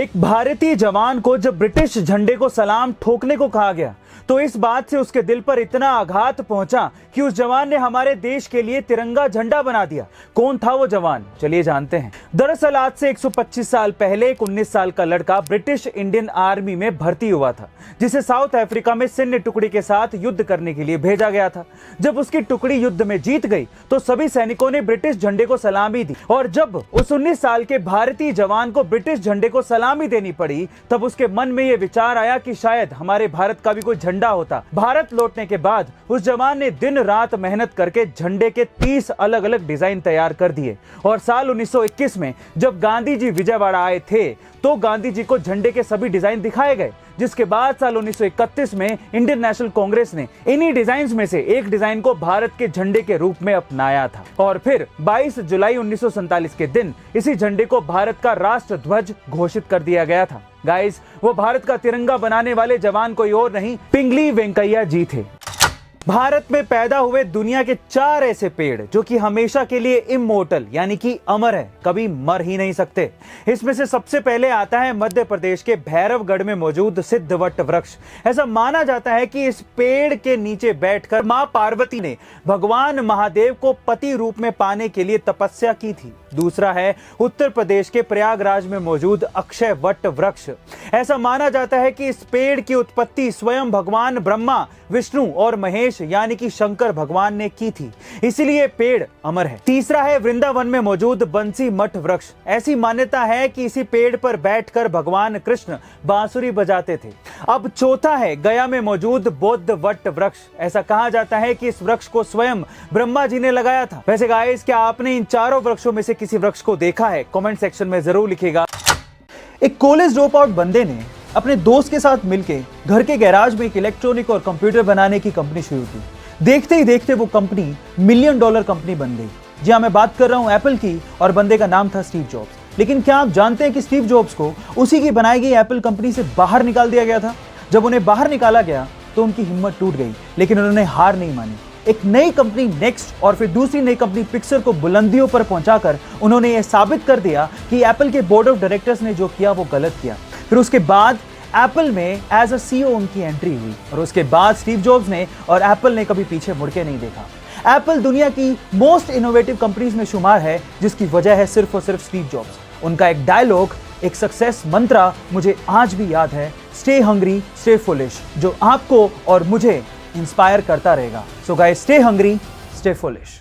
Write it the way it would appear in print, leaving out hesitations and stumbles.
एक भारतीय जवान को जब ब्रिटिश झंडे को सलाम ठोकने को कहा गया तो इस बात से उसके दिल पर इतना आघात पहुंचा कि उस जवान ने हमारे देश के लिए तिरंगा झंडा बना दिया। कौन था वो जवान, चलिए जानते हैं। दरअसल आज से 125 साल पहले एक 19 साल का लड़का ब्रिटिश इंडियन आर्मी में भर्ती हुआ था, जिसे साउथ अफ्रीका में सैन्य टुकड़ी के साथ युद्ध करने के लिए भेजा गया था। जब उसकी टुकड़ी युद्ध में जीत गई तो सभी सैनिकों ने ब्रिटिश झंडे को सलामी दी, और जब उस 19 साल के भारतीय जवान को ब्रिटिश झंडे को सलामी देनी पड़ी तब उसके मन में यह विचार आया कि शायद हमारे भारत का भी कोई झंडा होता। भारत लौटने के बाद उस जवान ने दिन रात मेहनत करके झंडे के 30 अलग अलग डिजाइन तैयार कर दिए, और साल 1921 में जब गांधी जी विजयवाड़ा आए थे तो गांधी जी को झंडे के सभी डिजाइन दिखाए गए, जिसके बाद साल 1931 में इंडियन नेशनल कांग्रेस ने इन्हीं डिजाइन में से एक डिजाइन को भारत के झंडे के रूप में अपनाया था। और फिर 22 जुलाई 1947 के दिन इसी झंडे को भारत का राष्ट्र ध्वज घोषित कर दिया गया था। गाइस, वो भारत का तिरंगा बनाने वाले जवान कोई और नहीं, पिंगली वेंकैया जी थे। भारत में पैदा हुए दुनिया के 4 ऐसे पेड़ जो कि हमेशा के लिए इमोर्टल यानी कि अमर है, कभी मर ही नहीं सकते। इसमें से सबसे पहले आता है मध्य प्रदेश के भैरवगढ़ में मौजूद सिद्धवट वृक्ष। ऐसा माना जाता है कि इस पेड़ के नीचे बैठकर मां पार्वती ने भगवान महादेव को पति रूप में पाने के लिए तपस्या की थी। दूसरा है उत्तर प्रदेश के प्रयागराज में मौजूद अक्षय वट वृक्ष। ऐसा माना जाता है कि इस पेड़ की उत्पत्ति स्वयं भगवान ब्रह्मा, विष्णु और महेश यानी कि शंकर भगवान ने की थी, इसलिए पेड़ अमर है। तीसरा है वृंदावन में मौजूद बंसी मठ वृक्ष। ऐसी मान्यता है कि इसी पेड़ पर बैठकर भगवान कृष्ण बांसुरी बजाते थे। अब चौथा है गया में मौजूद बौद्ध वट वृक्ष। ऐसा कहा जाता है कि इस वृक्ष को स्वयं ब्रह्मा जी ने लगाया था। वैसे गाइस, क्या आपने इन चारों वृक्षों में से किसी वृक्ष को देखा है? कमेंट सेक्शन में जरूर लिखिएगा। एक कॉलेज ड्रॉप आउट बंदे ने अपने दोस्त के साथ मिलकर घर के गैराज में एक इलेक्ट्रॉनिक और कंप्यूटर बनाने की कंपनी शुरू की। देखते ही देखते वो कंपनी $1 मिलियन कंपनी बन गई। जी हाँ, मैं बात कर रहा हूं एप्पल की, और बंदे का नाम था स्टीव जॉब्स। लेकिन क्या आप जानते हैं कि स्टीव जॉब्स को उसी की बनाई गई एप्पल कंपनी से बाहर निकाल दिया गया था? जब उन्हें बाहर निकाला गया तो उनकी हिम्मत टूट गई, लेकिन उन्होंने हार नहीं मानी। एक नई कंपनी नेक्स्ट और फिर दूसरी नई कंपनी पिक्सर को बुलंदियों पर पहुंचाकर उन्होंने यह साबित कर दिया कि एप्पल के बोर्ड ऑफ डायरेक्टर्स ने जो किया वो गलत किया। फिर उसके बाद एप्पल में एज अ CEO उनकी एंट्री हुई, और उसके बाद स्टीव जॉब्स ने और एप्पल ने कभी पीछे मुड़ के नहीं देखा। एप्पल दुनिया की मोस्ट इनोवेटिव कंपनीज में शुमार है, जिसकी वजह है सिर्फ और सिर्फ स्टीव जॉब्स। उनका एक डायलॉग, एक सक्सेस मंत्रा मुझे आज भी याद है, स्टे हंग्री स्टे फुलिश, जो आपको और मुझे इंस्पायर करता रहेगा। So guys, stay hungry stay foolish.